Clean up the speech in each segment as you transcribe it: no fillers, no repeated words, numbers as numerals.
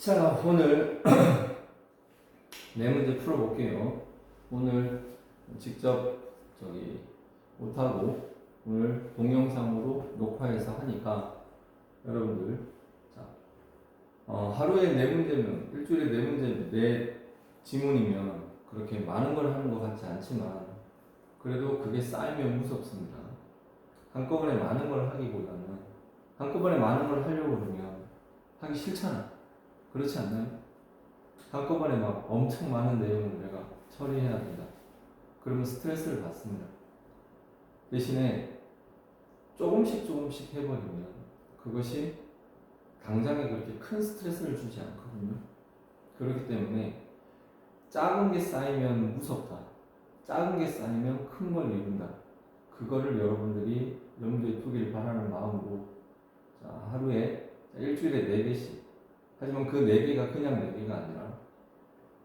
자, 오늘 네 문제 풀어볼게요. 오늘 직접 못하고 오늘 동영상으로 녹화해서 하니까 여러분들 자, 하루에 네 문제면 일주일에 네 문제 네 지문이면 그렇게 많은 걸 하는 것 같지 않지만 그래도 그게 쌓이면 무섭습니다. 한꺼번에 많은 걸 하기보다는 한꺼번에 많은 걸 하려고 그러면 하기 싫잖아. 그렇지 않나요? 한꺼번에 막 엄청 많은 내용을 내가 처리해야 된다. 그러면 스트레스를 받습니다. 대신에 조금씩 해버리면 그것이 당장에 그렇게 큰 스트레스를 주지 않거든요. 그렇기 때문에 작은 게 쌓이면 무섭다. 작은 게 쌓이면 큰 걸 이룬다. 그거를 여러분들이 염두에 두길 바라는 마음으로 하루에 일주일에 4개씩 하지만 그 4개가 그냥 4개가 아니라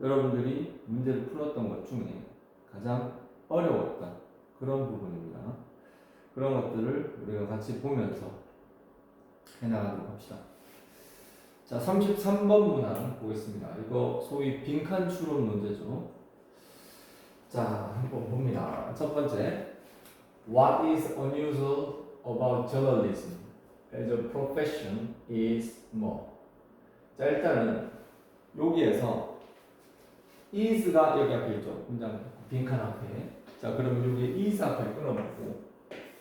여러분들이 문제를 풀었던 것 중에 가장 어려웠다. 그런 부분입니다. 그런 것들을 우리가 같이 보면서 해나가도록 합시다. 자, 33번 문항 보겠습니다. 이거 소위 빈칸 추론 문제죠. 자, 한번 봅니다. 첫 번째, What is unusual about journalism as a profession is more. 자, 일단은 여기에서 is가 여기 앞에 있죠. 문장 빈칸 앞에. 자, 그러면 여기 is 앞에 끊어놓고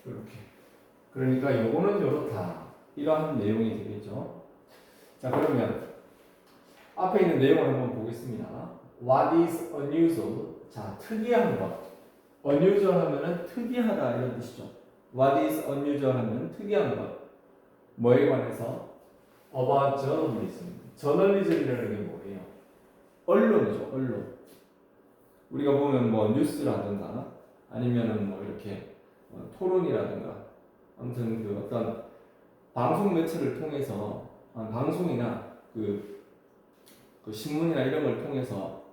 이렇게. 그러니까 요거는 요렇다. 이러한 내용이 되겠죠. 자, 그러면 앞에 있는 내용을 한번 보겠습니다. What is unusual? 자, 특이한 것. unusual 하면은 특이하다 이런 뜻이죠. What is unusual 하면 특이한 것. 뭐에 관해서? About journalism. 저널리즘이라는 게 뭐예요? 언론이죠, 언론. 우리가 보면 뭐 뉴스라든가 아니면은 뭐 이렇게 토론이라든가 아무튼 그 어떤 방송 매체를 통해서 방송이나 그 신문이나 이런 걸 통해서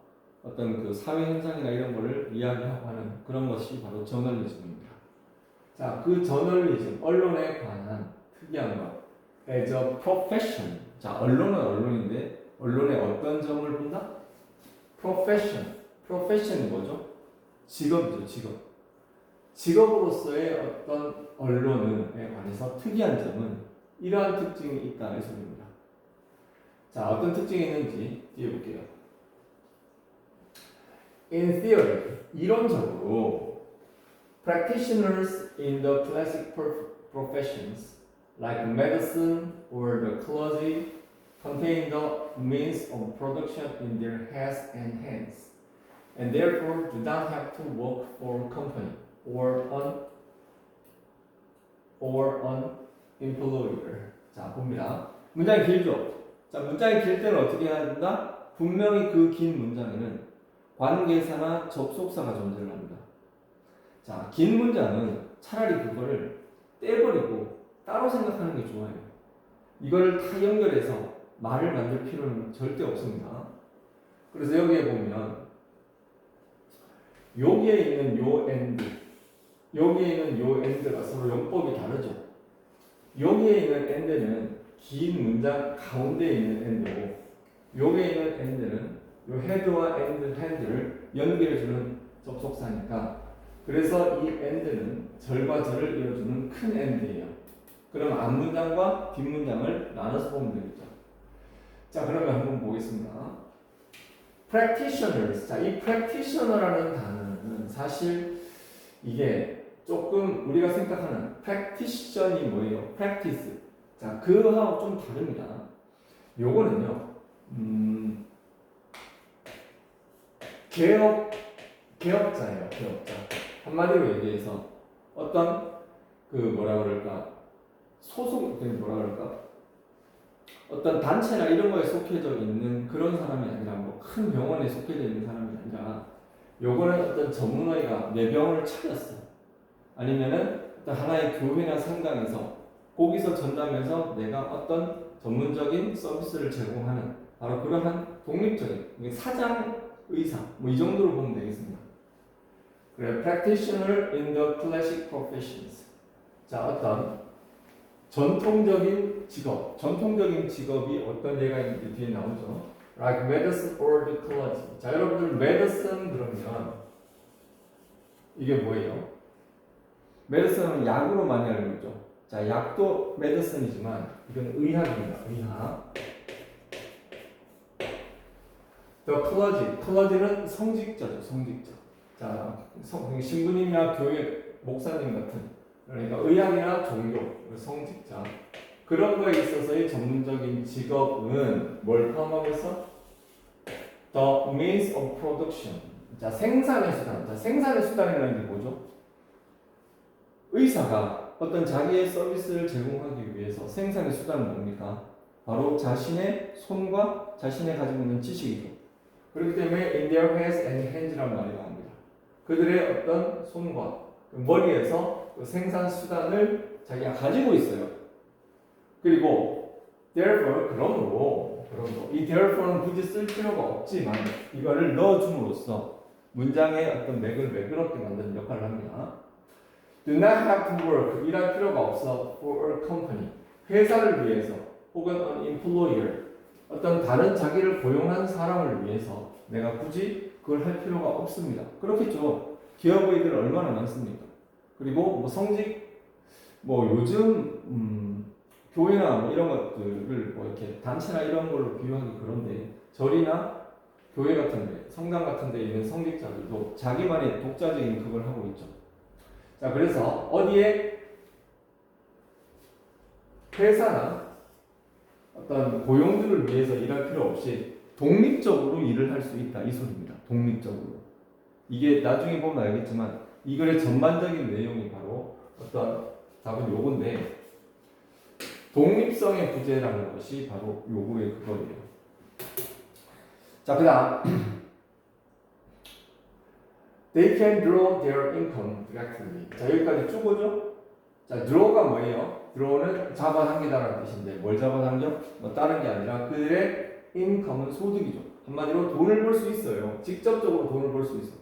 어떤 그 사회 현상이나 이런 거를 이야기하고 하는 그런 것이 바로 저널리즘입니다. 자, 그 저널리즘, 언론에 관한 특이한 것. as a profession. 자, 언론은 언론인데 언론의 어떤 점을 본다? profession. profession이 뭐죠? 직업이죠, 직업. 직업으로서의 어떤 언론에 관해서 특이한 점은 이러한 특징이 있다 이 소리입니다. 자, 어떤 특징이 있는지 뒤에 볼게요. In theory, 이론적으로 practitioners in the classic professions like medicine or the clergy contain the means of production in their heads and hands, and therefore do not have to work for a company or an employer. 자, 봅니다. 문장이 길죠? 자, 문장이 길 때는 어떻게 해야 된다? 분명히 그 긴 문장에는 관계사나 접속사가 존재를 합니다. 자, 긴 문장은 차라리 그거를 떼버리고 따로 생각하는 게 좋아요. 이걸 다 연결해서 말을 만들 필요는 절대 없습니다. 그래서 여기에 보면 여기에 있는 요 and, 여기에 있는 요 and가 서로 용법이 다르죠. 여기에 있는 and는 긴 문장 가운데에 있는 and고 여기에 있는 and는 요 head와 and, hand를 연결해주는 접속사니까 그래서 이 and는 절과 절을 이뤄주는 큰 and예요. 그럼 앞문장과 뒷문장을 나눠서 보면 되겠죠. 자, 그러면 한번 보겠습니다. practitioners. 자, 이 practitioner라는 단어는 사실 이게 조금 우리가 생각하는 practition이 뭐예요? practice. 자, 그거하고 좀 다릅니다. 요거는요, 개업자예요, 개업자. 한마디로 얘기해서 어떤 어떤 단체나 이런 거에 속해져 있는 그런 사람이 아니라 뭐 큰 병원에 속해져 있는 사람이 아니라 요거는 어떤 전문의가 내 병원을 차렸어. 아니면은 어떤 하나의 교회나 성당에서 거기서 전담해서 내가 어떤 전문적인 서비스를 제공하는 바로 그러한 독립적인 사장 의사 뭐 이 정도로 보면 되겠습니다. 그래, practitioner in the classic professions. 자, 어떤 전통적인 직업. 전통적인 직업이 어떤 예가 있는지 뒤에 나오죠. Like medicine or the clergy. 자, 여러분들 medicine 그러면 이게 뭐예요? medicine은 약으로 많이 알고 있죠. 자, 약도 medicine이지만 이건 의학입니다. 의학. The clergy. clergy는 성직자죠. 성직자. 자, 신부님이나 교회 목사님 같은, 그러니까 의학이나 종교, 성직자, 그런 거에 있어서의 전문적인 직업은 뭘 포함하면서 the means of production. 자, 생산의 수단. 자, 생산의 수단이라는 게 뭐죠? 의사가 어떤 자기의 서비스를 제공하기 위해서 생산의 수단은 뭡니까? 바로 자신의 손과 자신의 가지고 있는 지식이죠. 그렇기 때문에 in their heads and hands라는 말이 나옵니다. 그들의 어떤 손과 머리에서 그 생산 수단을 자기가 가지고 있어요. 그리고 therefore 그러므로 이 therefore는 굳이 쓸 필요가 없지만 이거를 넣어줌으로써 문장의 어떤 맥을 매끄럽게 만드는 역할을 합니다. Do not have to work. 일할 필요가 없어 for a company. 회사를 위해서 혹은 an employer. 어떤 다른 자기를 고용한 사람을 위해서 내가 굳이 그걸 할 필요가 없습니다. 그렇겠죠. 기업의들 얼마나 많습니까? 그리고 뭐 성직, 뭐 요즘 교회나 뭐 이런 것들을 뭐 이렇게 단체나 이런 걸로 비유하기 그런데 절이나 교회 같은데 성당 같은데 있는 성직자들도 자기만의 독자적인 그걸 하고 있죠. 자, 그래서 어디에 회사나 어떤 고용주를 위해서 일할 필요 없이 독립적으로 일을 할 수 있다 이 소리입니다. 독립적으로. 이게 나중에 보면 알겠지만 이 글의 전반적인 내용이 바로 어떤 답은 요건데 독립성의 부재라는 것이 바로 요구의 그거예요. 자, 그다음 They can draw their income directly. 자, 여기까지 쭉 오죠? 자, draw가 뭐예요? draw는 잡아당기다라는 뜻인데 뭘 잡아당겨? 뭐 다른 게 아니라 그들의 income은 소득이죠. 한마디로 돈을 벌 수 있어요. 직접적으로 돈을 벌 수 있어.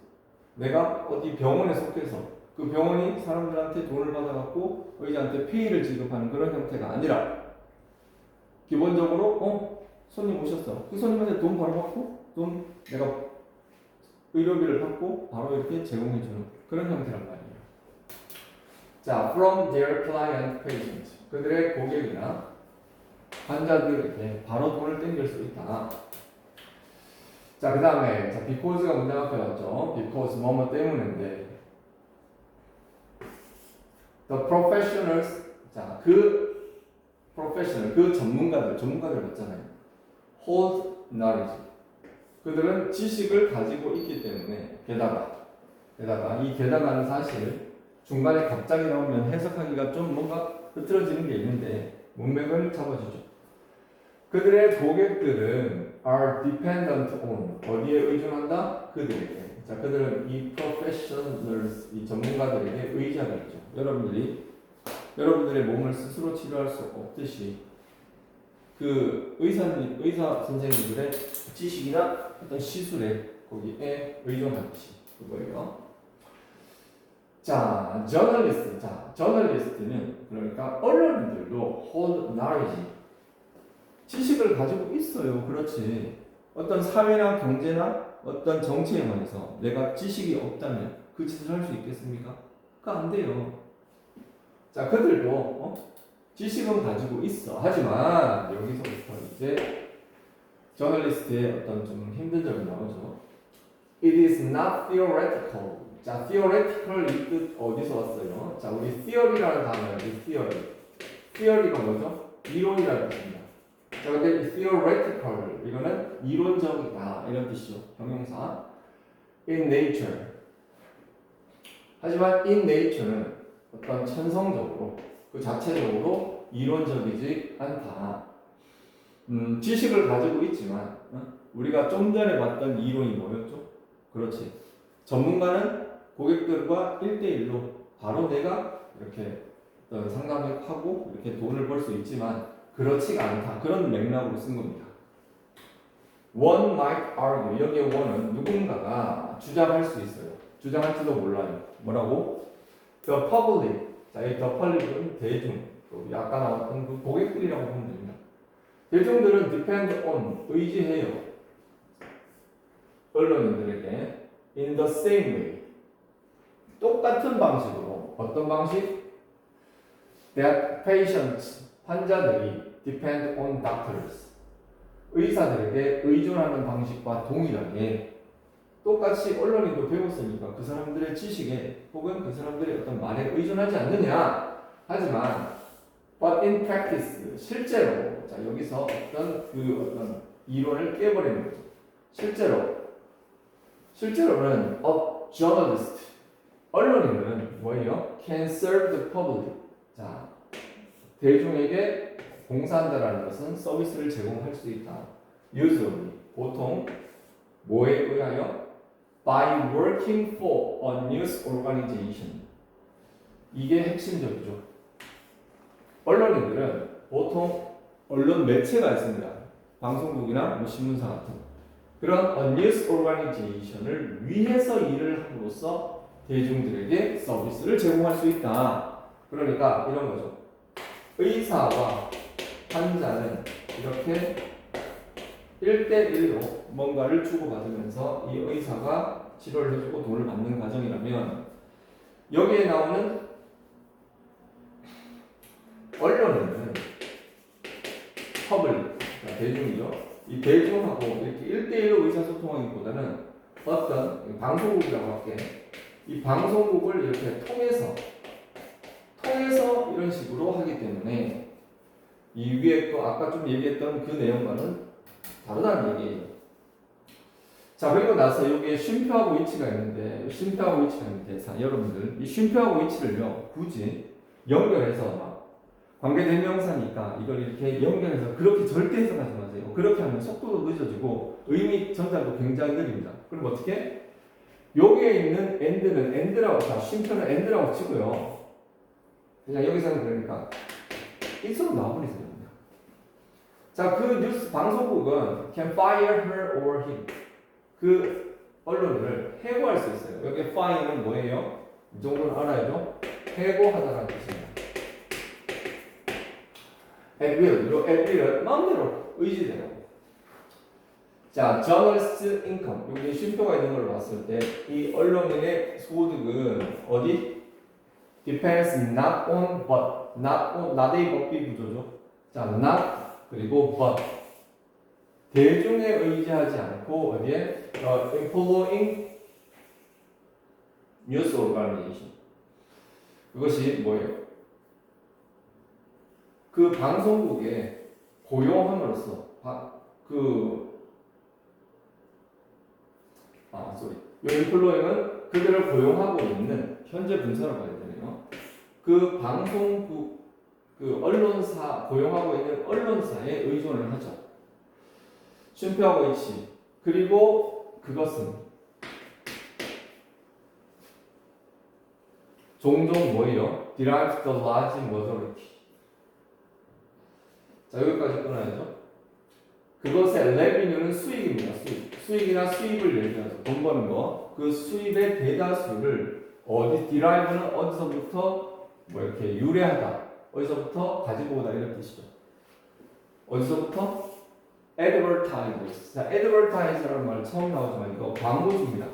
내가 어디 병원에 속해서 그 병원이 사람들한테 돈을 받아갖고 의사한테 페이를 지급하는 그런 형태가 아니라 기본적으로 손님 오셨어. 그 손님한테 돈 바로 받고 돈 내가 의료비를 받고 바로 이렇게 제공해주는 그런 형태란 말이에요. 자, from their client patient. 그들의 고객이나 환자들에게 바로 돈을 땡길 수 있다. 자, 그 다음에 자, because가 문장 앞에 왔죠. because 뭐뭐 때문인데 the professionals. 자, 그 professional, 그 전문가들 맞잖아요. hold knowledge. 그들은 지식을 가지고 있기 때문에 게다가 이 게다가는 사실 중간에 갑자기 나오면 해석하기가 좀 뭔가 흐트러지는 게 있는데 문맥을 잡아주죠. 그들의 고객들은 are dependent on. 어디에 의존한다? 그들에게. 자, 그들은 이 professionals, 이 전문가들에게 의지하고 있죠. 여러분들의 몸을 스스로 치료할 수 없듯이 그 의사 선생님들의 지식이나 어떤 시술에 거기에 의존하듯이 그거예요. 자, 저널리스트. 자, 저널리스트는 그러니까 언론인들도 hold knowledge. 지식을 가지고 있어요. 그렇지. 어떤 사회나 경제나 어떤 정치에 관해서 내가 지식이 없다면 그 짓을 할 수 있겠습니까? 그거 안 돼요. 자, 그들도 지식은 가지고 있어. 하지만 여기서부터 이제 저널리스트의 어떤 좀 힘든 점이 나오죠. It is not theoretical. 자, theoretical 이 뜻 어디서 왔어요? 자, 우리 theory라는 단어예요. theory. theory가 뭐죠? 이론이라는 뜻입니다. 자, 근데 이 theoretical 이거는 이론적이다 이런 뜻이죠. 형용사. In nature. 하지만 in nature는 어떤 천성적으로 그 자체적으로 이론적이지 않다. 지식을 가지고 있지만 우리가 좀 전에 봤던 이론이 뭐였죠? 그렇지. 전문가는 고객들과 1대1로 바로 내가 이렇게 어떤 상담을 하고 이렇게 돈을 벌 수 있지만 그렇지가 않다. 그런 맥락으로 쓴 겁니다. One might argue. 여기에 one은 누군가가 주장할 수 있어요. 주장할지도 몰라요. 뭐라고? The public. 자, 이 the public은 대중. 또 아까 나왔던 그 고객들이라고 보면 됩니다. 대중들은 depend on 의지해요. 언론인들에게 in the same way 똑같은 방식으로 어떤 방식? That patients 환자들이 depend on doctors 의사들에게 의존하는 방식과 동일하게 똑같이 언론인도 배웠으니까 그 사람들의 지식에 혹은 그 사람들의 어떤 말에 의존하지 않느냐. 하지만 but in practice 실제로 자 여기서 어떤 이론을 깨버리는 거죠. 실제로는 a journalist 언론인은 뭐예요? can serve the public 자 대중에게 봉사한다라는 것은 서비스를 제공할 수 있다. usually 보통 뭐에 의하여? by working for a news organization 이게 핵심적이죠. 언론인들은 보통 언론 매체가 있습니다. 방송국이나 뭐 신문사 같은 그런 a news organization을 위해서 일을 함으로써 대중들에게 서비스를 제공할 수 있다. 그러니까 이런 거죠. 의사와 환자는 이렇게 1대1로 뭔가를 주고받으면서 이 의사가 치료를 해주고 돈을 받는 과정이라면 여기에 나오는 언론은 퍼블릭, 대중이죠. 이 대중하고 이렇게 1대1로 의사소통하기보다는 어떤 방송국이라고 할게. 이 방송국을 이렇게 통해서 이런 식으로 하기 때문에 이 위에 또 아까 좀 얘기했던 그 내용과는 다르다는 얘기예요. 자 그리고 나서 여기에 쉼표하고 위치가 있는데 쉼표하고 위치가 있는 대사 여러분들 이 쉼표하고 위치를요 굳이 연결해서 관계대명사니까 이걸 이렇게 연결해서 그렇게 절대 해석하지 마세요. 그렇게 하면 속도도 늦어지고 의미 전달도 굉장히 느립니다. 그럼 어떻게? 여기에 있는 end라고 자 쉼표는 end라고 치고요. 그냥 여기서는 그러니까 일서로 나와버리세요. 자, 그 뉴스 방송국은 can fire her or him. 그 언론을 해고할 수 있어요. 여기 fire는 뭐예요? 이 정도는 알아야죠. 해고하다라는 뜻입니다. at will, 요 at will은 마음대로 의지대로. 자, journalist income. 여기 쉼표가 있는 걸 봤을 때 이 언론인의 소득은 어디? depends not on but, not의 법비 구조죠. 자, not 그리고 but 대중에 의지하지 않고 어디에 employing news organization 그것이 뭐예요? 그 방송국에 고용함으로써 이 employing은 그들을 고용하고 있는 현재 분사로 봐야 되네요. 그 방송국 그 언론사 고용하고 있는 언론사에 의존을 하죠. 쉼표하고 위치 그리고 그것은 종종 뭐예요? derive the large majority. 자 여기까지 끊어야죠. 그것의 revenue는 수익입니다. 수익이나 수입을 얘기하죠. 돈 버는 거. 그 수입의 대다수를 derive는 어디서부터 뭐 이렇게 유래하다. 어디서부터 가지고 오다 이런 뜻이죠. 어디서부터? advertise. 자, advertise라는 말 처음 나오지만 이거 광고주입니다.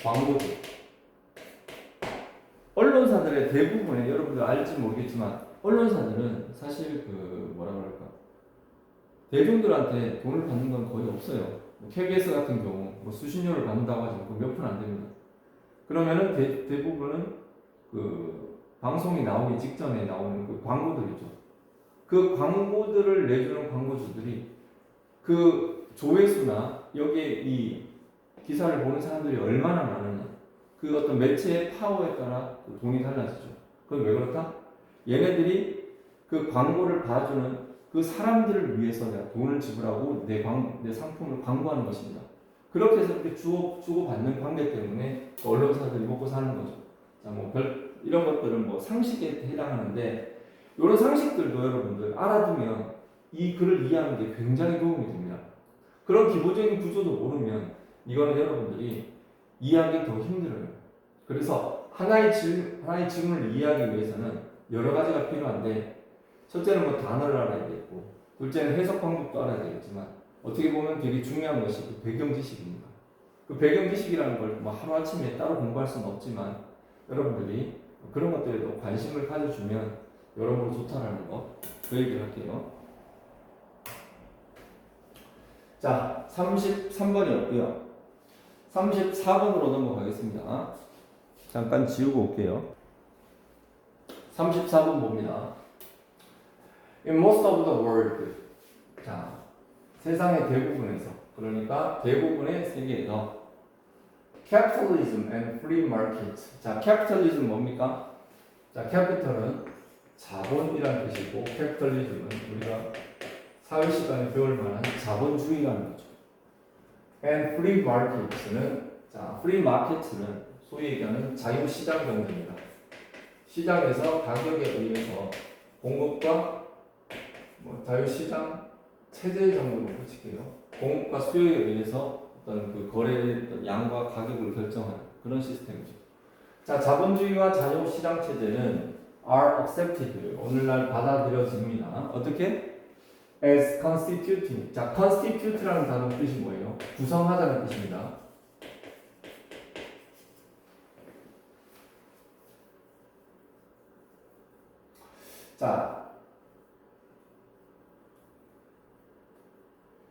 광고주. 언론사들의 대부분의 여러분들 알지 모르겠지만 언론사들은 사실 뭐라 그럴까 대중들한테 돈을 받는 건 거의 없어요. KBS 같은 경우 뭐 수신료를 받는다고 하지만 몇 푼 안 됩니다. 그러면은 대부분은 방송이 나오기 직전에 나오는 그 광고들이죠. 그 광고들을 내주는 광고주들이 그 조회수나 여기에 이 기사를 보는 사람들이 얼마나 많으냐 그 어떤 매체의 파워에 따라 그 돈이 달라지죠. 그건 왜 그렇다? 얘네들이 그 광고를 봐주는 그 사람들을 위해서 내가 돈을 지불하고 내 상품을 광고하는 것입니다. 그렇게 해서 이렇게 주고받는 관계 때문에 언론사들이 먹고 사는 거죠. 자, 이런 것들은 뭐 상식에 해당하는데 이런 상식들도 여러분들 알아두면 이 글을 이해하는 게 굉장히 도움이 됩니다. 그런 기본적인 구조도 모르면 이거는 여러분들이 이해하기 더 힘들어요. 그래서 하나의 질문을 이해하기 위해서는 여러 가지가 필요한데 첫째는 뭐 단어를 알아야 되겠고, 둘째는 해석 방법도 알아야 되겠지만, 어떻게 보면 되게 중요한 것이 그 배경 지식입니다. 그 배경 지식이라는 걸 뭐 하루아침에 따로 공부할 수는 없지만, 여러분들이 그런 것들에도 관심을 가져주면 여러모로 좋다라는 거, 그 얘기를 할게요. 자, 33번이었고요. 34번으로 넘어가겠습니다. 잠깐 지우고 올게요. 34번 봅니다. In most of the world. 자, 세상의 대부분에서, 그러니까 대부분의 세계에서 capitalism and free market. 자, capitalism 뭡니까? 자, capital은 자본이라는 뜻이고, capitalism은 우리가 사회 시간에 배울 만한 자본주의라는 거죠. And free market는, 자, free market는 소위 얘기하는 자유시장 경제입니다. 시장에서 가격에 의해서 공급과 자유시장 체제 정도로 붙일게요. 공급과 수요에 의해서 어떤 그 거래의 어떤 양과 가격을 결정하는 그런 시스템이죠. 자, 자본주의와 자유시장 체제는 are accepted. 오늘날 받아들여집니다. 어떻게? As constituting. 자, constitute라는 단어 뜻이 뭐예요? 구성하다는 뜻입니다. 자,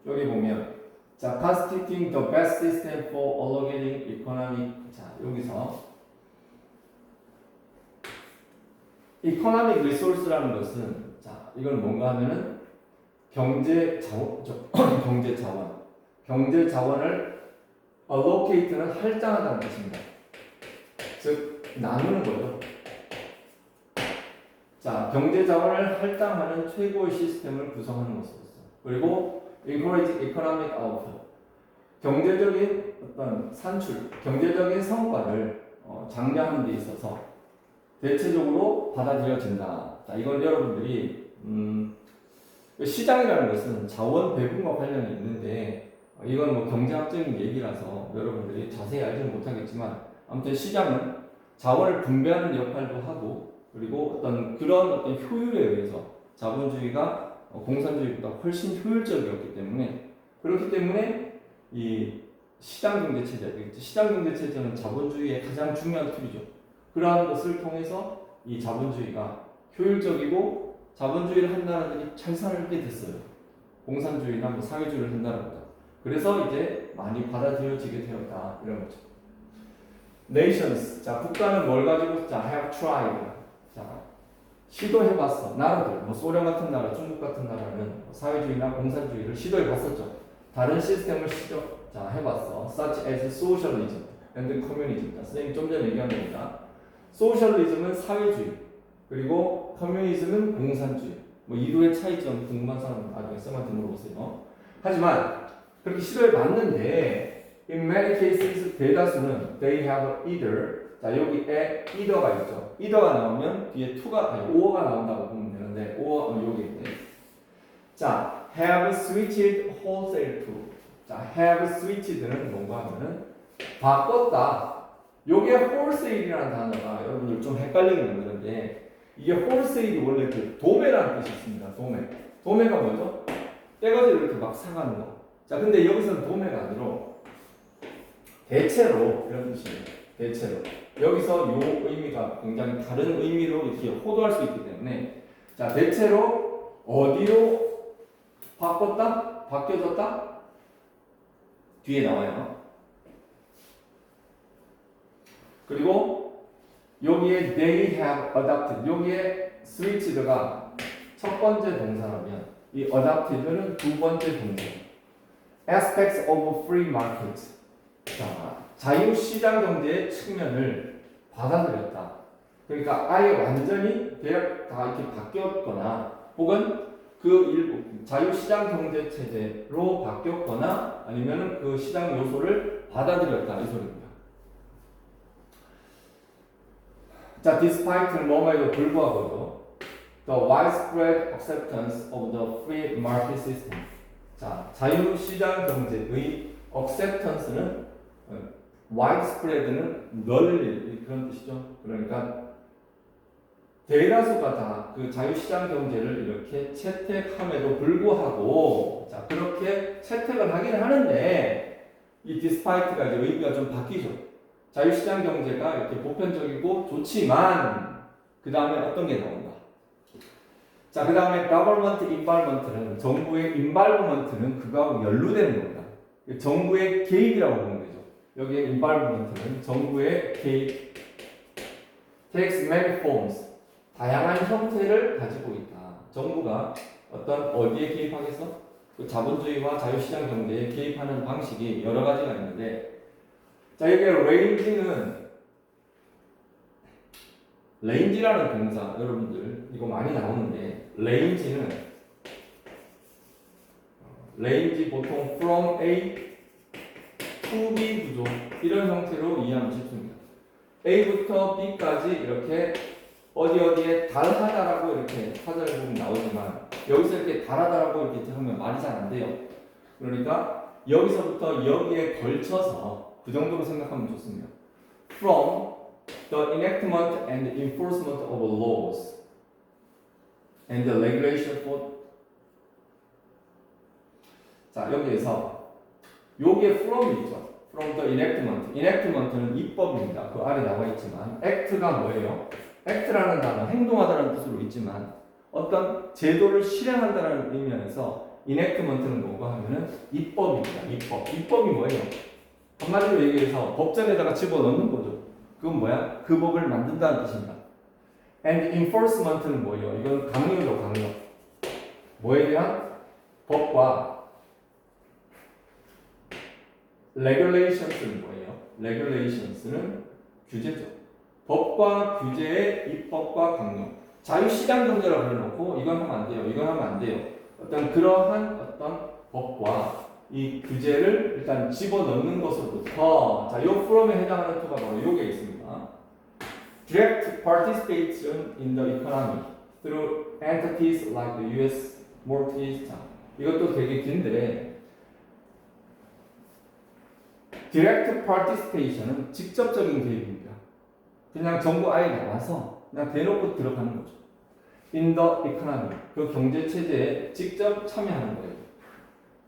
여기 보면, 자, constituting the best system for allocating economic. 자, 여기서 economic resource라는 것은, 자, 이건 뭔가 하면은 경제 자원, 경제 자원을 allocate는 할당하다는 뜻입니다. 즉, 나누는 거죠. 자, 경제 자원을 할당하는 최고의 시스템을 구성하는 것으로서, 그리고 encourage economic output, 경제적인 어떤 산출, 경제적인 성과를 장려하는 데 있어서 대체적으로 받아들여진다. 자, 이건 여러분들이 시장이라는 것은 자원 배분과 관련이 있는데, 이건 뭐 경제학적인 얘기라서 여러분들이 자세히 알지는 못하겠지만, 아무튼 시장은 자원을 분배하는 역할도 하고, 그리고 그런 어떤 효율에 의해서 자본주의가 공산주의보다 훨씬 효율적이었기 때문에, 그렇기 때문에 이 시장경제 체제, 시장경제 체제는 자본주의의 가장 중요한 툴이죠. 그러한 것을 통해서 이 자본주의가 효율적이고, 자본주의를 한 나라들이 잘 살게 됐어요. 공산주의나 뭐 사회주의를 한 나라보다. 그래서 이제 많이 받아들여지게 되었다, 이런 거죠. Nations. 자, 국가는 뭘 가지고? 자, have tried. 자, 시도해봤어. 나라들, 뭐 소련 같은 나라, 중국 같은 나라는 사회주의나 공산주의를 시도해봤었죠. 다른 시스템을 해봤어. Such as socialism and communism. 자, 선생님 좀 전에 얘기한 겁니다. 소셜리즘은 사회주의, 그리고 커뮤니즘은 공산주의. 뭐 이도의 차이점 궁금한 사람은 나중에 쌤한테 물어보세요. 하지만 그렇게 시도해봤는데, in many cases 대다수는 they have either. 자, 여기에 either가 있죠. either가 나오면 뒤에 or가 나온다고 보면 되는데, or 여기 있네. 자, have switched wholesale to. 자, have switched는 뭔가 하면은 바꿨다. 요게 wholesale이라는 단어가 여러분들 좀 헷갈리게 만드는데, 이게 wholesale이 원래 그 도매라는 뜻이 있습니다. 도매가 뭐죠? 떼가지고 이렇게 막 사가는 거. 자, 근데 여기서는 도매가 아니라 대체로 이런 뜻이에요. 대체로. 여기서 요 의미가 굉장히 다른 의미로 이렇게 호도할 수 있기 때문에, 자, 대체로 어디로 바꿨다? 바뀌어졌다? 뒤에 나와요. 그리고 여기에 they have adopted, 여기에 switched가 첫 번째 동사라면 이 adopted는 두 번째 동사. aspects of free market. 자, 자유시장 경제의 측면을 받아들였다. 그러니까 아예 완전히 대략 다 이렇게 바뀌었거나, 혹은 그 일부 자유시장 경제 체제로 바뀌었거나, 아니면은 그 시장 요소를 받아들였다, 이 소리입니다. 자, despite는 뭐뭐에도 불구하고도 the widespread acceptance of the free market system. 자, 자유시장 경제의 acceptance는 widespread는 널리 그런 뜻이죠. 그러니까 대다수가 다 그 자유시장 경제를 이렇게 채택함에도 불구하고 자 그렇게 채택을 하긴 하는데 이 despite가 이제 의미가 좀 바뀌죠. 자유시장 경제가 이렇게 보편적이고 좋지만 그 다음에 어떤 게 나온다. 자, 그 다음에 government involvement는 정부의 involvement는 그거하고 연루되는 겁니다. 정부의 개입이라고 보면 되죠. 여기에 involvement는 정부의 개입, takes many forms, 다양한 형태를 가지고 있다. 정부가 어디에 개입하겠어? 그 자본주의와 자유시장 경제에 개입하는 방식이 여러 가지가 있는데, 자, 여기 range라는 동사, 여러분들 이거 많이 나오는데, range 보통 from A to B 구조 이런 형태로 이해하면 쉽습니다. A부터 B까지 이렇게 어디에 달하다라고 이렇게 사전에 보면 나오지만 여기서 이렇게 달하다라고 이렇게 하면 말이 잘 안 돼요. 그러니까 여기서부터 여기에 걸쳐서 그 정도로 생각하면 좋습니다. From the enactment and enforcement of laws and the regulation for 자 여기에서 요게 from이 있죠. From the enactment. enactment는 입법입니다. 그 아래 나와 있지만 act가 뭐예요? act라는 단어 행동하다는 뜻으로 있지만 어떤 제도를 실행한다는 의미에서 enactment는 뭐고 하면은 입법입니다. 입법이 뭐예요? 한마디로 얘기해서 법전에다가 집어넣는 거죠. 그건 뭐야? 그 법을 만든다는 뜻입니다. And enforcement는 뭐예요? 이건 강요죠, 강요. 뭐에 대한? 법과 regulations는 뭐예요? regulations는 규제죠. 법과 규제의 입법과 강요. 자유시장 경제라고 해놓고 이건 하면 안 돼요. 이건 하면 안 돼요. 그러한 법과 이 규제를 일단 집어넣는 것으로부터 자, 요 from에 해당하는 토가 바로 요게 있습니다. Direct participation in the economy through entities like the U.S. mortgage. 자, 이것도 되게 긴데 Direct participation은 직접적인 개입입니다. 그냥 정부 아예 나와서 그냥 대놓고 들어가는 거죠. In the economy, 그 경제 체제에 직접 참여하는 거예요.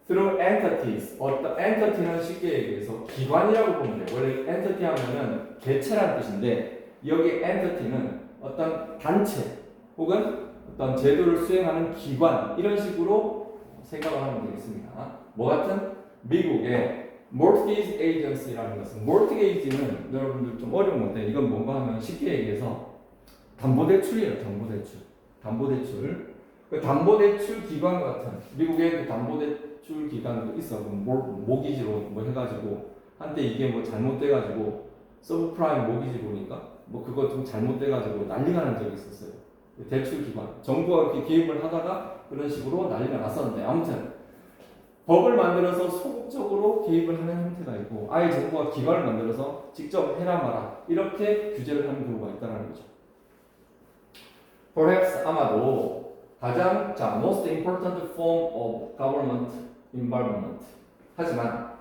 Through entities, 어떤 entity는 쉽게 얘기해서 기관이라고 보면 돼요. 원래 entity 하면은 개체란 뜻인데 여기 entity는 어떤 단체 혹은 어떤 제도를 수행하는 기관 이런 식으로 생각을 하면 되겠습니다. 뭐 같은 미국의 mortgage agency라는 것은 mortgage는 여러분들 좀 어려운 건데 이건 뭔가 하면 쉽게 얘기해서 담보대출이에요. 담보대출. 그 담보대출 기관 같은 미국의 그 담보대출 기관도 있어. 모기지로 뭐 해가지고 한때 이게 뭐 잘못돼가지고 서브프라임 모기지 보니까 뭐 그거 좀 잘못돼가지고 난리가 난 적이 있었어요. 대출 기관 정부가 이렇게 개입을 하다가 그런 식으로 난리가 났었는데 아무튼 법을 만들어서 소극적으로 개입을 하는 형태가 있고 아예 정부가 기관을 만들어서 직접 해라 마라 이렇게 규제를 하는 경우가 있다는 거죠. Perhaps 아마도 가장 most important form of government involvement 하지만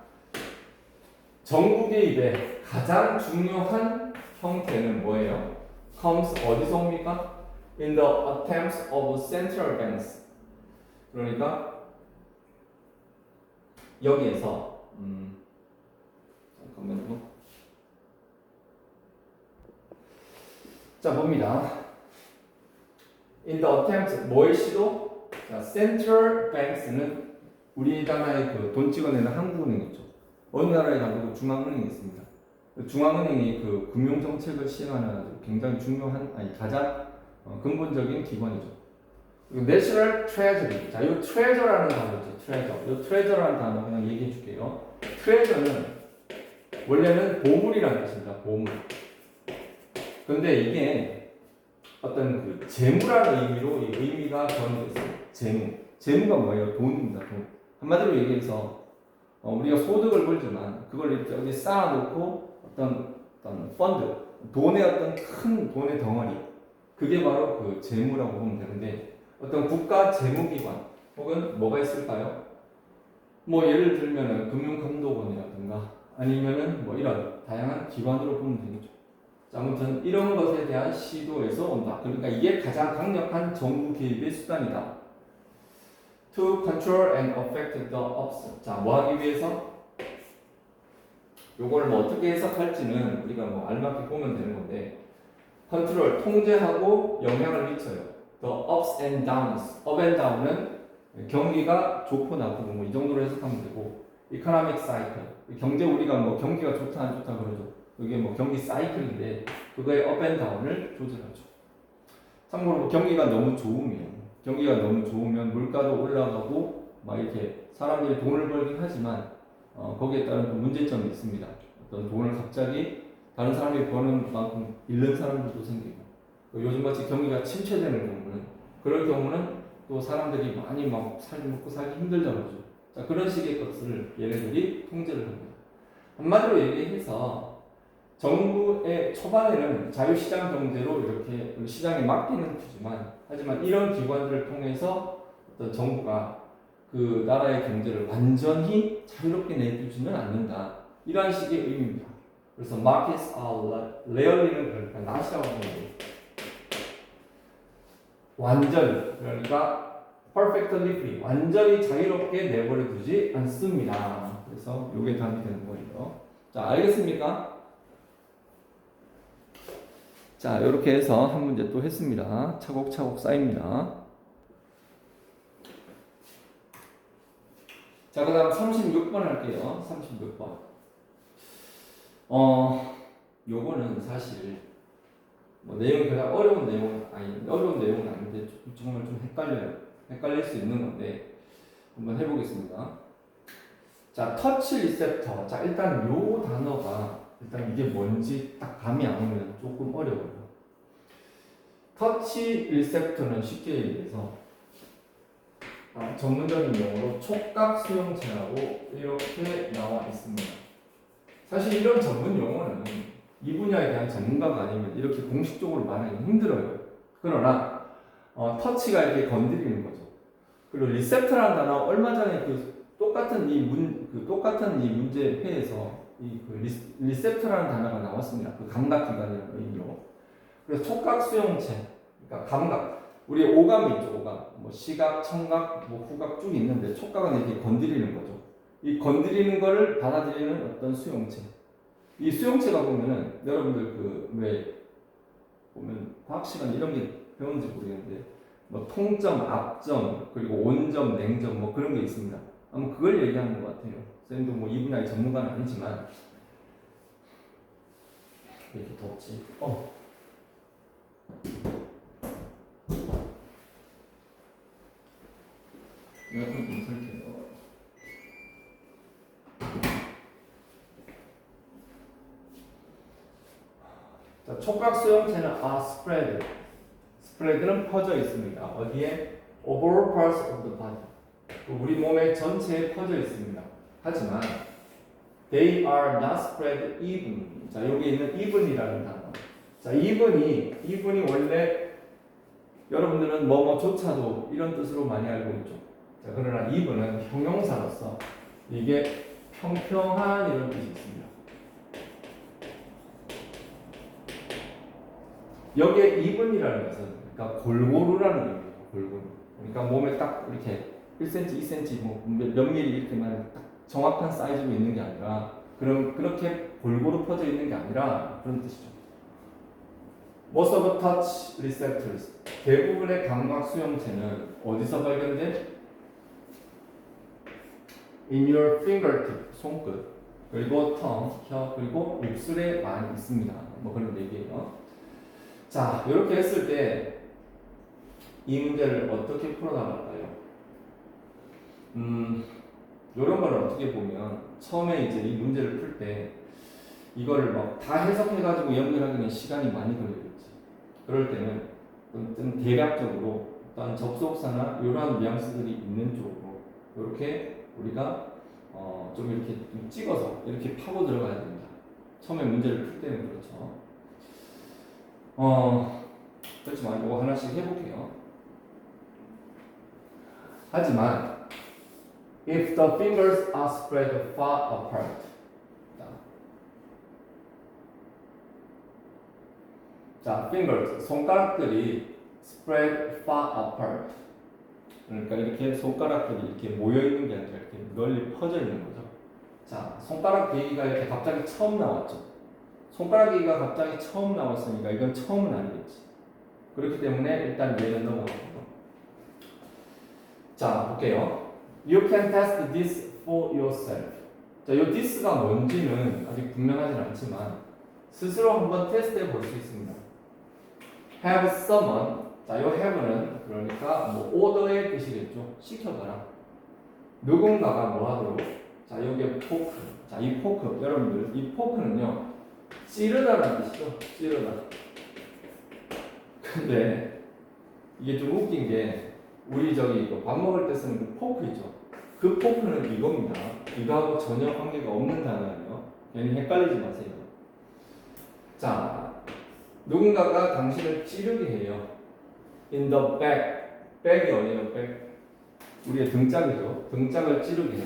정부 개입의 가장 중요한 형태는 뭐예요? comes 어디서 옵니까? In the attempts of central banks. 그러니까 여기에서 잠깐만요. 자 봅니다. In the attempt 뭐의 시도? 자, central banks는 우리나라의 그 돈 찍어내는 한국은행 있죠. 어느 나라에 가도 중앙은행이 있습니다. 중앙은행이 그 금융 정책을 시행하는 굉장히 중요한 가장 근본적인 기관이죠. 그리고 National Treasury. 자, 이 Treasure라는 단어죠. 이 Treasure라는 단어 그냥 얘기해 줄게요. Treasure는 원래는 보물이라는 뜻입니다. 보물. 근데 이게 어떤 그 재무라는 의미로 이 의미가 변했어요. 재무가 뭐예요? 돈입니다. 돈. 한마디로 얘기해서 우리가 소득을 벌지만 그걸 이렇게 어디 쌓아놓고 어떤 펀드, 돈의 어떤 큰 돈의 덩어리, 그게 바로 그 재무라고 보면 되는데 어떤 국가 재무기관 혹은 뭐가 있을까요? 뭐 예를 들면은 금융감독원이라든가 아니면은 뭐 이런 다양한 기관으로 보면 되겠죠. 자, 아무튼 이런 것에 대한 시도에서 온다. 그러니까 이게 가장 강력한 정부 개입의 수단이다. To control and affect the ops. 자, 뭐 하기 위해서? 요걸 뭐 어떻게 해석할지는 우리가 뭐 알맞게 보면 되는 건데, 컨트롤, 통제하고 영향을 미쳐요. The ups and downs. up and down은 경기가 좋고 나쁘고 뭐 이 정도로 해석하면 되고, economic cycle. 경제 우리가 뭐 경기가 좋다 안 좋다 그러죠. 이게 뭐 경기 사이클인데 그거의 up and down을 조절하죠. 참고로 뭐 경기가 너무 좋으면 물가도 올라가고 막 이렇게 사람들이 돈을 벌긴 하지만 거기에 따른 또 문제점이 있습니다. 어떤 돈을 갑자기 다른 사람이 버는 만큼 잃는 사람들도 생기고 요즘같이 경기가 침체되는 경우는 그런 경우는 또 사람들이 많이 막 먹고 살기 힘들다고 하죠. 자, 그런 식의 것을 얘네들이 통제를 합니다. 한마디로 얘기해서 정부의 초반에는 자유시장 경제로 이렇게 시장에 맡기는 주지만 하지만 이런 기관들을 통해서 어떤 정부가 그 나라의 경제를 완전히 자유롭게 내두지는 않는다. 이러한 식의 의미입니다. 그래서 markets are rarely는 그러니까 not이라고 하는 거예요. 완전히 그러니까 perfectly free 완전히 자유롭게 내버려 두지 않습니다. 그래서 이게 답이 되는 거예요. 자, 알겠습니까? 자, 이렇게 해서 한 문제 또 했습니다. 차곡차곡 쌓입니다. 자, 그 다음 36번 할게요. 36번. 요거는 사실 뭐 내용이 그냥 어려운 내용은 아닌데 정말 좀 헷갈릴 수 있는 건데 한번 해보겠습니다. 자, 터치 리셉터. 자, 일단 요 단어가 일단 이게 뭔지 딱 감이 안 오면 조금 어려워요. 터치 리셉터는 쉽게 얘기해서 전문적인 용어로 촉각 수용체라고 이렇게 나와 있습니다. 사실 이런 전문 용어는 이 분야에 대한 전문가가 아니면 이렇게 공식적으로 말하기 힘들어요. 그러나 터치가 이렇게 건드리는 거죠. 그리고 리셉터라는 단어 얼마 전에 똑같은 이 문제 회에서 리셉터라는 단어가 나왔습니다. 그 감각기관이라는 의미로. 그래서 촉각 수용체, 그러니까 감각. 우리 오감이 있죠, 오감. 뭐 시각, 청각, 뭐 후각 쭉 있는데 촉각은 이렇게 건드리는 거죠. 이 건드리는 거를 받아들이는 어떤 수용체. 이 수용체가 보면은 여러분들 왜 보면 과학 시간 이런 게 배웠는지 모르겠는데 뭐 통점, 압점, 그리고 온점, 냉점 뭐 그런 게 있습니다. 아마 그걸 얘기하는 것 같아요. 쌤도 뭐 이 분야의 전문가는 아니지만 이렇게 덥지. 에어컨 좀 설게요. 자, 촉각 수용체는 spread. spread는 퍼져 있습니다. 어디에? over parts of the body. 우리 몸의 전체에 퍼져 있습니다. 하지만 they are not spread even. 자, 여기 있는 even이라는 단어. 자, even이 원래 여러분들은 뭐뭐조차도 이런 뜻으로 많이 알고 있죠. 자, 그러나 even은 형용사로서 이게 평평한 이런 뜻이 있습니다. 여기에 even이라는 것은 그러니까 골고루라는 의미예요. 골고루. 그러니까 몸에 딱 이렇게 1cm, 2cm 몇 미리 이렇게만 딱 정확한 사이즈로 있는 게 아니라 그렇게 골고루 퍼져 있는 게 아니라 그런 뜻이죠. Most of the touch receptors. 대부분의 감각 수용체는 어디서 발견돼? In your fingertip, 손끝, 그리고 tongue, 혀, 그리고 입술에 많이 있습니다. 뭐 그런 얘기예요. 자, 이렇게 했을 때 이 문제를 어떻게 풀어나갈까요? 이런 걸 어떻게 보면 처음에 이제 이 문제를 풀 때 이거를 막 다 해석해가지고 연결하기는 시간이 많이 걸리겠지. 그럴 때는 좀 대략적으로 어떤 접속사나 이러한 뉘앙스들이 있는 쪽으로 이렇게 우리가 좀 이렇게 좀 찍어서 이렇게 파고 들어가야 됩니다. 처음에 문제를 풀 때는 그렇죠. 그렇지만 이거 하나씩 해볼게요. 하지만 if the fingers are spread far apart, 자, fingers, 손가락들이 spread far apart. 그러니까 이렇게 손가락들이 이렇게 모여 있는 게 아니라 이렇게 널리 퍼져 있는 거죠. 자, 손가락 얘기가 이렇게 갑자기 처음 나왔죠. 손가락 얘기가 갑자기 처음 나왔으니까 이건 처음은 아니겠지. 그렇기 때문에 일단 얘는 넘어가고요. 자, 볼게요. You can test this for yourself. 자, 이 this가 뭔지는 아직 분명하진 않지만 스스로 한번 테스트해 볼 수 있습니다. Have someone. 자, 이 have는 그러니까 뭐 order의 뜻이겠죠. 시켜봐라. 누군가가 뭐 하도록. 자, 여기에 포크. 자, 이 포크 여러분들 이 포크는요 찌르다라는 뜻이죠. 찌르다. 근데 이게 좀 웃긴 게 우리 저기 밥 먹을 때 쓰는 그 포크 있죠. 그 포크는 이겁니다. 이거하고 전혀 관계가 없는 단어예요. 괜히 헷갈리지 마세요. 자, 누군가가 당신을 찌르게 해요. In the back. back이 어디예요? back. 우리의 등짝이죠. 등짝을 찌르게 해.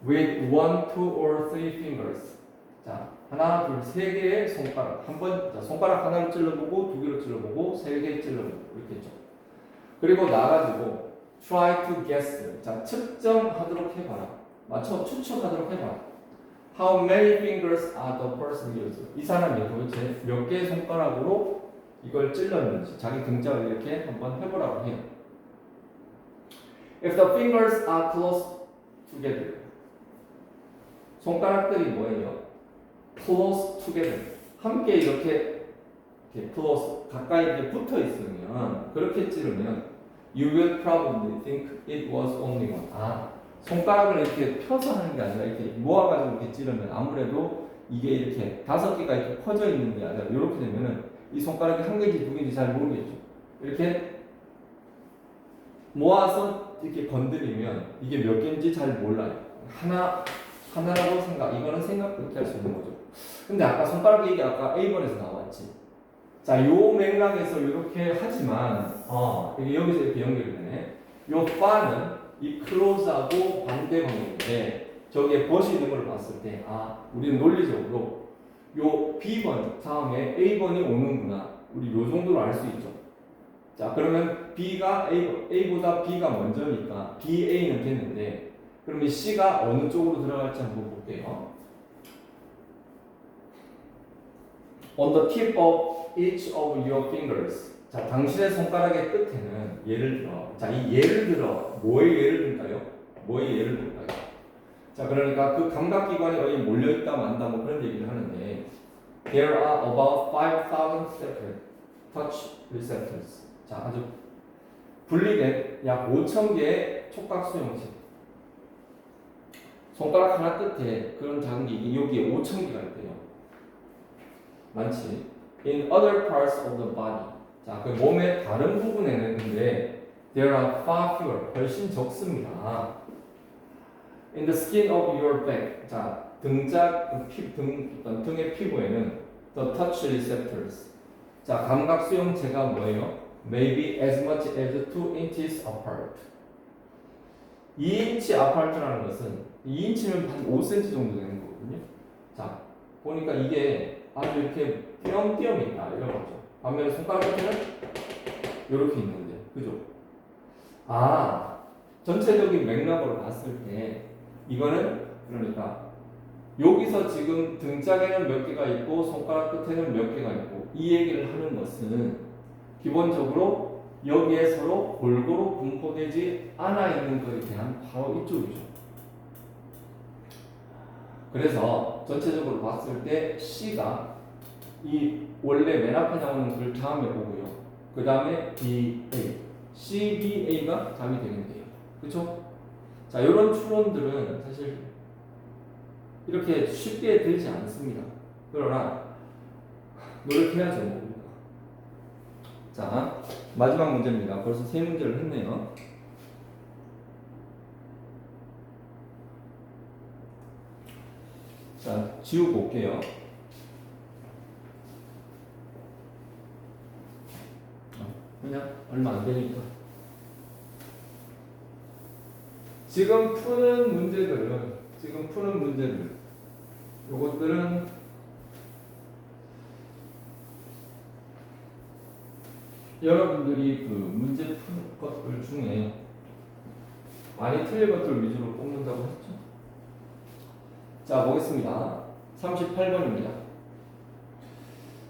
With 1, 2 or 3 fingers. 자, 하나, 둘, 세 개의 손가락. 자, 손가락 하나를 찔러보고, 두 개를 찔러보고, 세 개 찔러보고 이렇게 했죠. 그리고 나가지고 try to guess. 자, 측정하도록 해봐라. 추측하도록 해봐라. How many fingers are the person used? 이 사람이 도대체 몇 개의 손가락으로 이걸 찔렀는지 자기 등짝을 이렇게 한번 해보라고 해요. If the fingers are close together. 손가락들이 뭐예요? close together. 함께 이렇게 close 가까이 이렇게 붙어 있으면 그렇게 찌르면 you will probably think it was only one. 아, 손가락을 이렇게 펴서 하는 게 아니라 이렇게 모아가지고 이렇게 찌르면 아무래도 이게 이렇게 5개가 이렇게 퍼져 있는 게 아니라 이렇게 되면은 이 손가락이 한 개인지 두 개인지 잘 모르겠죠. 이렇게 모아서 이렇게 건드리면 이게 몇 개인지 잘 몰라요. 하나라고 이거는 생각 그렇게 할 수 있는 거죠. 근데 아까 손가락 얘기 아까 A번에서 나왔지. 자, 요 맥락에서 이렇게 하지만, 이게 여기서 이렇게 연결이 되네. 요 far는 이 close하고 반대 방향인데, 저기에 벗이 있는 걸 봤을 때, 우리는 논리적으로 요 B번 다음에 A번이 오는구나. 우리 요 정도로 알 수 있죠. 자, 그러면 B가 A보다 B가 먼저니까 BA는 됐는데, 그러면 C가 어느 쪽으로 들어갈지 한번 볼게요. On the tip of each of your fingers. 자, 당신의 손가락의 끝에는 예를 들어. 자, 이 예를 들어 뭐의 예를 들까요? 뭐의 예를 들까요? 자, 그러니까 그 감각기관이 어디 몰려 있다 만다 뭐 그런 얘기를 하는데 there are about 5,000 separate touch receptors. 자, 아주 분리된 약 5,000개의 촉각 수용체. 손가락 하나 끝에 그런 작은 게 여기에 5,000개가 있대요. 많지. In other parts of the body. 자, 그 몸의 다른 부분에는 근데 there are far fewer. 훨씬 적습니다. In the skin of your back. 자, 등의 피부에는 the touch receptors. 자, 감각 수용체가 뭐예요? Maybe as much as 2 inches apart. 2인치 아파트라는 것은 2인치면 한 5cm 정도 되는 거거든요. 자, 보니까 이게 아주 이렇게 띄엄띄엄 있다 이런 거죠. 반면에 손가락 끝에는 이렇게 있는데, 그죠? 전체적인 맥락으로 봤을 때 이거는 그러니까 여기서 지금 등짝에는 몇 개가 있고 손가락 끝에는 몇 개가 있고 이 얘기를 하는 것은 기본적으로 여기에 서로 골고루 분포되지 않아 있는 것에 대한 바로 이쪽이죠. 그래서 전체적으로 봤을 때 C가 이 원래 맨 앞에 나오는 글 다음에 오고요. 그 다음에 BA, CBA가 답이 되겠네요. 그렇죠? 자, 이런 추론들은 사실 이렇게 쉽게 들지 않습니다. 그러나 노력해야죠. 자, 마지막 문제입니다. 벌써 3문제를 했네요. 자, 지우고 올게요. 그냥 얼마 안 되니까. 지금 푸는 문제들, 요것들은 여러분들이 그 문제 푼 것들 중에 많이 틀린 것들 위주로 뽑는다고 했죠. 자, 보겠습니다. 38번입니다.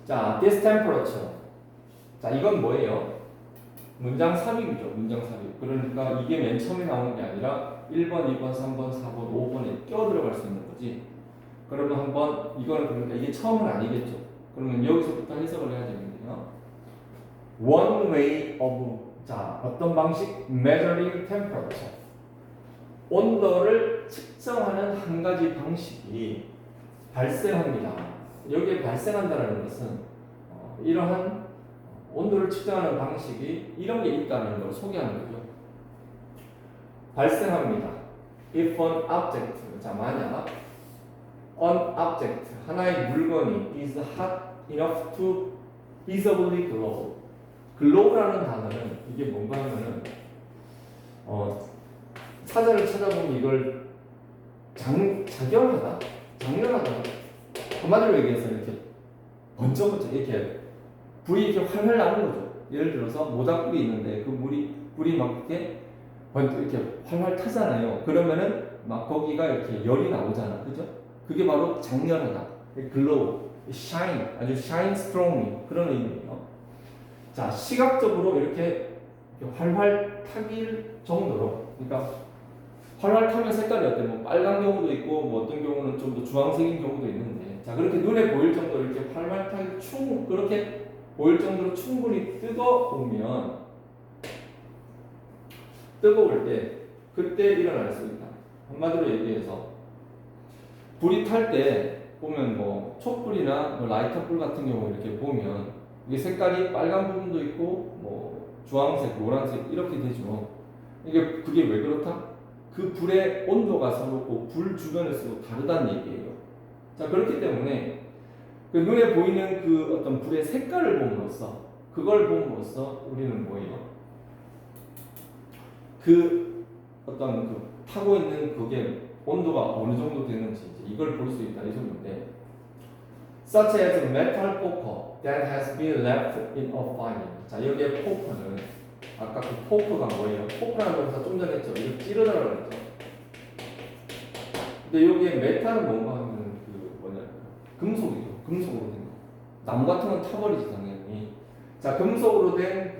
자, this temperature. 자, 이건 뭐예요? 문장 삽입이죠. 문장 삽입. 그러니까 이게 맨 처음에 나오는 게 아니라 1번, 2번, 3번, 4번, 5번에 끼어 들어갈 수 있는 거지. 그러면 한번 이거는 그러니까 이게 처음은 아니겠죠. 그러면 여기서부터 해석을 해야 되겠네요. One way of 자, 어떤 방식? Measuring temperature. 온도를 측정하는 한 가지 방식이 발생합니다. 여기에 발생한다는 것은 이러한 온도를 측정하는 방식이 이런 게 있다는 걸 소개하는 거죠. 발생합니다. If an object, 자 만약 an object, 하나의 물건이 is hot enough to visibly glow. glow라는 단어는 이게 뭔가 하면은 사전을 찾아보면 이걸 장렬하다, 한마디로 얘기해서 이렇게 번쩍번쩍 이렇게 불이 이렇게 활활 나는 거죠. 예를 들어서 모닥불이 있는데 그 불이 막 이렇게 활활 타잖아요. 그러면은 막 거기가 이렇게 열이 나오잖아, 그죠? 그게 바로 장렬하다, glow, shine, 아주 shine strongly 그런 의미예요. 자, 시각적으로 이렇게 활활 타길 정도로, 그러니까 활활 타면 색깔이 어때? 뭐 빨간 경우도 있고, 뭐 어떤 경우는 좀 더 주황색인 경우도 있는데, 자 그렇게 눈에 보일 정도로 이렇게 활활 타기 그렇게 보일 정도로 충분히 뜨거우면, 뜨거울 때 그때 일어날 수 있다. 한마디로 얘기해서 불이 탈 때 보면 뭐 촛불이나 뭐 라이터 불 같은 경우 이렇게 보면 이게 색깔이 빨간 부분도 있고 뭐 주황색, 노란색 이렇게 되죠. 그게 왜 그렇다? 그 불의 온도가 서로 불 주변에서 다르다는 얘기예요. 자, 그렇기 때문에 그 눈에 보이는 그 어떤 불의 색깔을 봄으로써, 그걸 봄으로써 우리는 뭐예요? 그 어떤 그 타고 있는 그게 온도가 어느 정도 되는지 이걸 볼 수 있다 이 소리인데, such as metal poker that has been left in a fire. 자, 여기에 포크는 아까 그 포크가 뭐예요? 포크라는 것에서 좀 전에 했죠. 이거 찌르다라고 했죠. 근데 여기에 메탈은 뭔가 하면 금속이죠. 금속으로 된 거. 나무 같은 건 타버리지 당연히. 자, 금속으로 된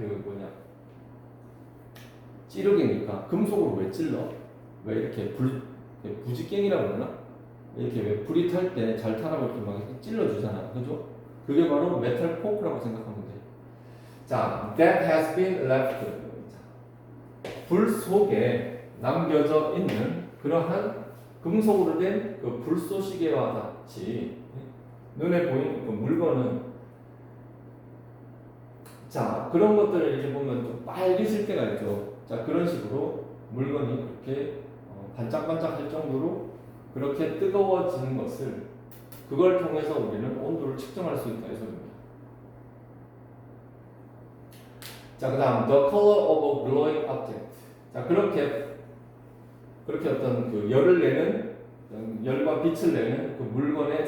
찌르개니까 금속으로 왜 찔러? 왜 이렇게 부직갱이라고 그러나? 이렇게 왜 불이 탈 때 잘 타라고 이렇게 막 찔러주잖아, 그죠? 그게 바로 메탈 포크라고 생각하면 돼. 자, that has been left. 불 속에 남겨져 있는 그러한 금속으로 된 그 불쏘시개와 같이 눈에 보이는 그 물건은, 자 그런 것들을 이렇게 보면 좀 빨개질 때가 있죠. 자, 그런 식으로 물건이 그렇게 반짝반짝할 정도로 그렇게 뜨거워지는 것을, 그걸 통해서 우리는 온도를 측정할 수 있다 이 소리입니다. 자, 그 다음 the color of a glowing object. 자, 그렇게 어떤 그 열을 내는, 열과 빛을 내는 그 물건의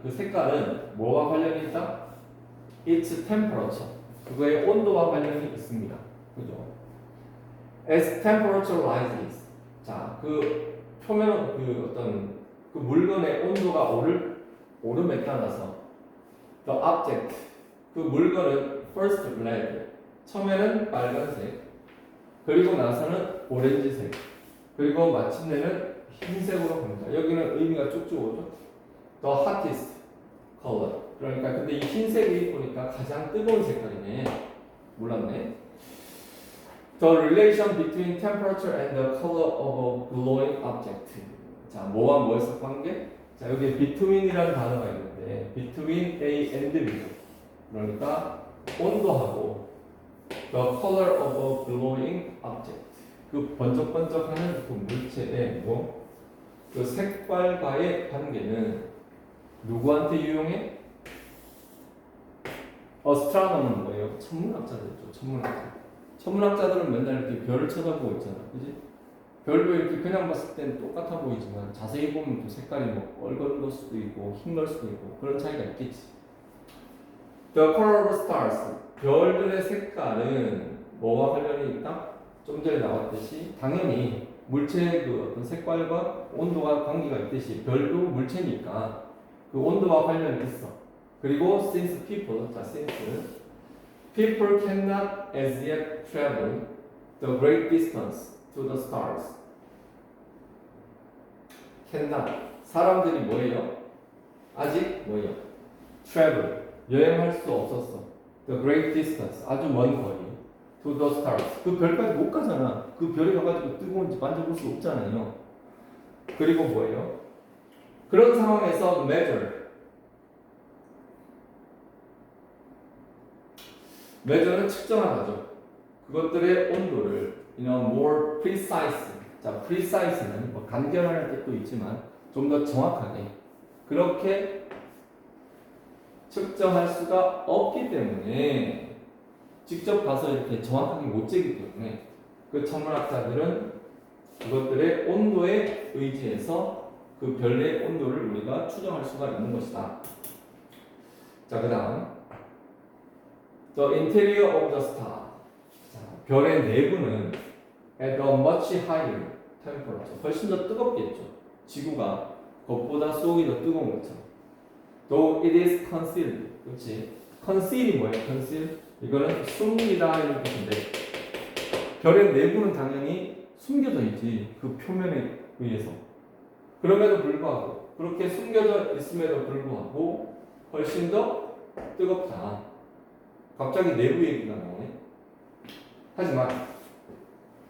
그 색깔은 뭐와 관련이 있다? Its temperature. 그거의 온도와 관련이 있습니다. 그죠? As temperature rises. 자, 그 표면 그 물건의 온도가 오름에 따라서 the object, 그 물건은 first red, 처음에는 빨간색, 그리고 나서는 오렌지색, 그리고 마침내는 흰색으로 갑니다. 여기는 의미가 쭉쭉 오죠. The hottest color. 그러니까 근데 이 흰색이 보니까 가장 뜨거운 색깔이네. 몰랐네. The relation between temperature and the color of a glowing object. 자, 뭐와 뭐에서 관계? 자, 여기 between이라는 단어가 있는데 between A and B. 그러니까 온도하고 the color of a glowing object. 그 번쩍번쩍하는 그 물체의 그 색깔과의 관계는 누구한테 유용해? 어스트로노머는 뭐예요? 천문학자들이죠. 천문학자들은 맨날 이렇게 별을 쳐다보고 있잖아, 그지? 별도 이렇게 그냥 봤을 땐 똑같아 보이지만 자세히 보면 또 색깔이 뭐 빨간 걸 수도 있고 흰 걸 수도 있고 그런 차이가 있겠지. The color of stars. 별들의 색깔은 뭐와 관련이 있다? 좀 전에 나왔듯이 당연히 물체의 그 어떤 색깔과 온도가 관계가 있듯이 별도 물체니까 그 온도와 관련이 있어. 그리고 since people, 자 since people cannot as yet travel the great distance to the stars. cannot 사람들이 뭐예요? 아직 뭐예요? travel 여행할 수 없었어. The great distance 아주 먼 거리 to the stars 그 별까지 못 가잖아. 그 별에 가가지고 뜨거운지 만져볼 수 없잖아요. 그리고 뭐예요? 그런 상황에서 measure는 측정하다죠. 그것들의 온도를 more precise 자 precise는 뭐 간결한 뜻도 있지만 좀 더 정확하게 그렇게 측정할 수가 없기 때문에 직접 가서 이렇게 정확하게 못 재기 때문에 그 천문학자들은 그것들의 온도에 의지해서 그 별의 온도를 우리가 추정할 수가 있는 것이다. 자, 그 다음 The interior of the star 자, 별의 내부는 at a much higher temperature 훨씬 더 뜨겁겠죠. 지구가 그것보다 속이 더 뜨거운 것처럼 Though it is concealed 그렇지 conceal이 뭐예요? conceal 이거는 숨기다 이런 뜻인데 별의 내부는 당연히 숨겨져 있지 그 표면에 의해서 그럼에도 불구하고 그렇게 숨겨져 있음에도 불구하고 훨씬 더 뜨겁다. 갑자기 내부 얘기가 나오네. 하지만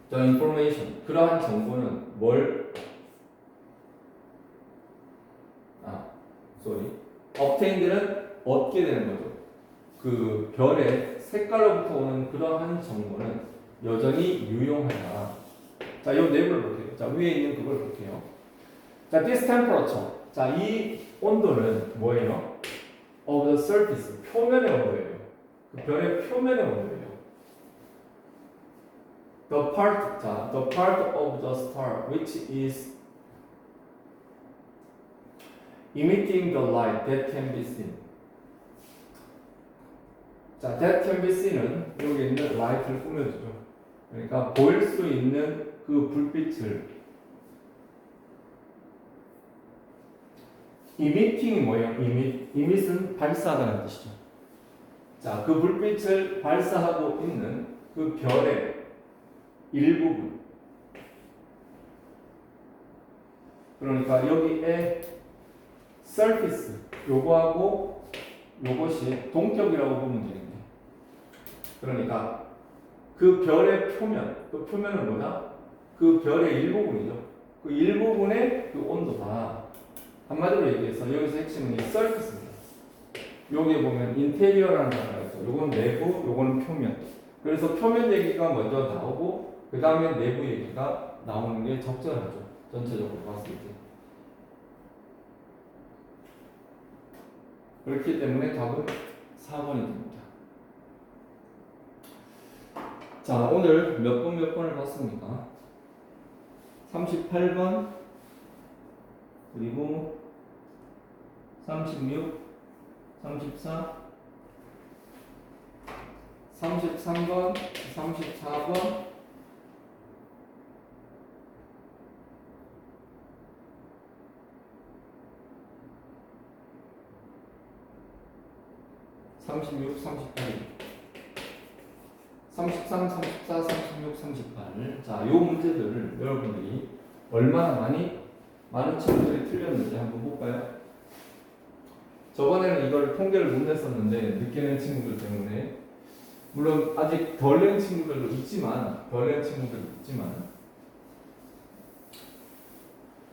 the information 그러한 정보는 뭘 obtained는 얻게 되는 거죠. 그 별의 색깔로부터 오는 그러한 정보는 여전히 유용하다. 자, 이 내부를 볼게요. 자, 위에 있는 그걸 볼게요. 자, this temperature. 자, 이 온도는 뭐예요? Of the surface. 표면의 온도예요. 그 별의 표면의 온도예요. The part, 자, the part of the star which is emitting the light that can be seen. 자, that can be seen은 여기 있는 light를 꾸며주죠. 그러니까 보일 수 있는 그 불빛을 emitting이 뭐예요? emit은 발사하다는 뜻이죠. 자, 그 불빛을 발사하고 있는 그 별의 일부분. 그러니까 여기에 surface 요거하고 요것이 동격이라고 보면 되겠네. 그러니까 그 별의 표면, 그 표면은 뭐다? 그 별의 일부분이죠. 그 일부분의 그 온도다. 한마디로 얘기해서 여기서 핵심은 이 surface입니다. 여기에 보면 인테리어라는 단어가 있고, 요건 내부, 요거는 표면. 그래서 표면 얘기가 먼저 나오고, 그 다음에 내부 얘기가 나오는 게 적절하죠. 전체적으로 봤을 때. 그렇기 때문에 답은 4번이 됩니다. 자, 오늘 몇 번을 봤습니까? 38번, 그리고 36, 34, 33번, 34번, 36, 38, 33, 34, 36, 38. 자, 요 문제들을 여러분들이 얼마나 많은 친구들이 틀렸는지 한번 볼까요? 저번에는 이걸 통계를 못 냈었는데 늦게 낸 친구들 때문에 물론 아직 덜 낸 친구들도 있지만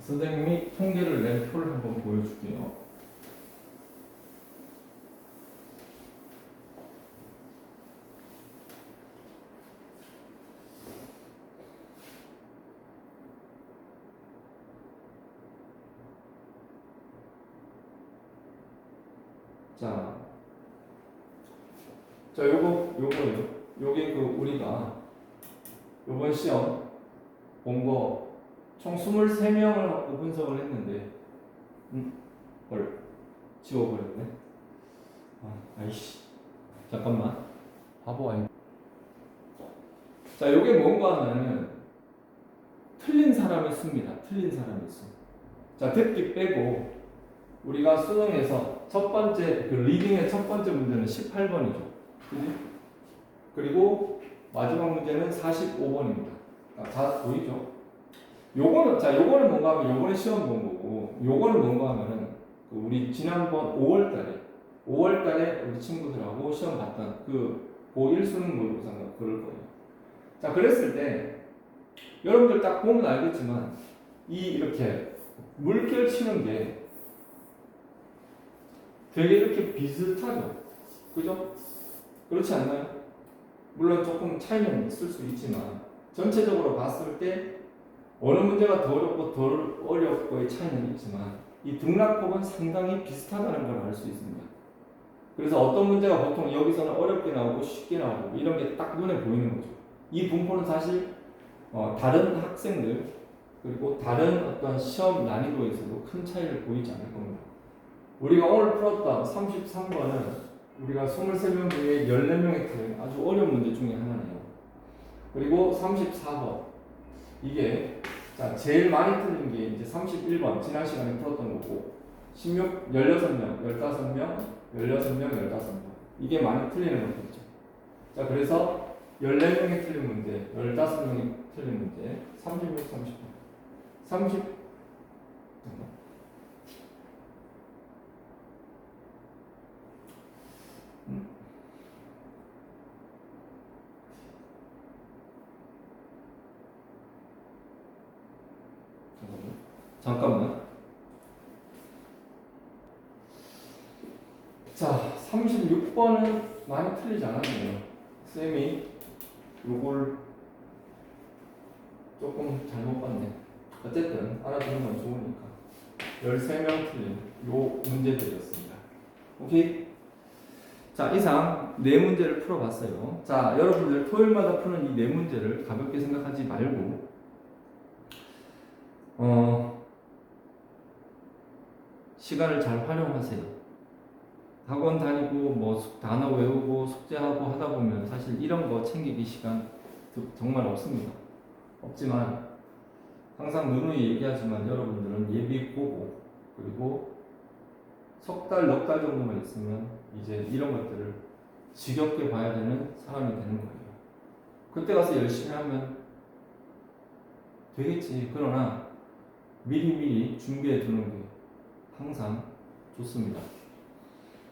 선생님이 통계를 낸 표를 한번 보여줄게요. 요거요. 요게 그 우리가 요번 시험 본 거 총 23명을 갖고 분석을 했는데 헐 지워버렸네. 아이씨 잠깐만. 바보 아니. 자, 요게 뭔가 하면은 틀린 사람이 있습니다. 틀린 사람이 있어. 자, 듣기 빼고 우리가 수능에서 첫 번째 그 리딩의 첫 번째 문제는 18번이죠. 그지? 그리고 마지막 문제는 45번입니다. 다 보이죠? 요거는 뭔가 하면 요번에 시험 본 거고, 요거는 뭔가 하면은 그 우리 지난번 5월 달에 우리 친구들하고 시험 봤던 그 고1 수능 모의고사인가 그럴 거예요. 자, 그랬을 때 여러분들 딱 보면 알겠지만 이렇게 물결 치는 게 되게 이렇게 비슷하죠. 그죠? 그렇지 않나요? 물론 조금 차이는 있을 수 있지만 전체적으로 봤을 때 어느 문제가 더 어렵고 덜 어렵고의 차이는 있지만 이 등락폭은 상당히 비슷하다는 걸 알 수 있습니다. 그래서 어떤 문제가 보통 여기서는 어렵게 나오고 쉽게 나오고 이런 게 딱 눈에 보이는 거죠. 이 분포는 사실 다른 학생들 그리고 다른 어떤 시험 난이도에서도 큰 차이를 보이지 않을 겁니다. 우리가 오늘 풀었던 33번은 우리가 23명 중에 14명이 틀린 아주 어려운 문제 중에 하나네요. 그리고 34번 이게 자 제일 많이 틀린 게 이제 31번 지난 시간에 풀었던 거고 16, 16명, 15명, 16명, 15명 이게 많이 틀리는 거겠죠. 자 그래서 14명이 틀린 문제, 15명이 틀린 문제 36, 30번 30 잠깐만. 자, 36번은 많이 틀리지 않았네요. 쌤이 요걸 조금 잘못 봤네. 어쨌든 알아두는 건 좋으니까. 13명 틀린 요 문제들이었습니다. 오케이? 자, 이상 네 문제를 풀어봤어요. 자, 여러분들 토요일마다 푸는 이 네 문제를 가볍게 생각하지 말고 시간을 잘 활용하세요. 학원 다니고 뭐 단어 외우고 숙제하고 하다 보면 사실 이런 거 챙기기 시간 정말 없습니다. 없지만 항상 누누이 얘기하지만 여러분들은 예비 보고 그리고 석 달, 넉 달 정도만 있으면 이제 이런 것들을 지겹게 봐야 되는 사람이 되는 거예요. 그때 가서 열심히 하면 되겠지. 그러나 미리미리 준비해 두는 게 항상 좋습니다.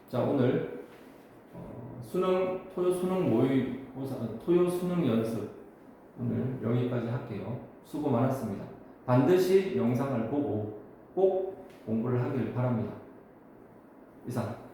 자, 오늘 토요 수능 모의고사, 토요 수능 연습 오늘 여기까지 할게요. 수고 많았습니다. 반드시 영상을 보고 꼭 공부를 하길 바랍니다. 이상.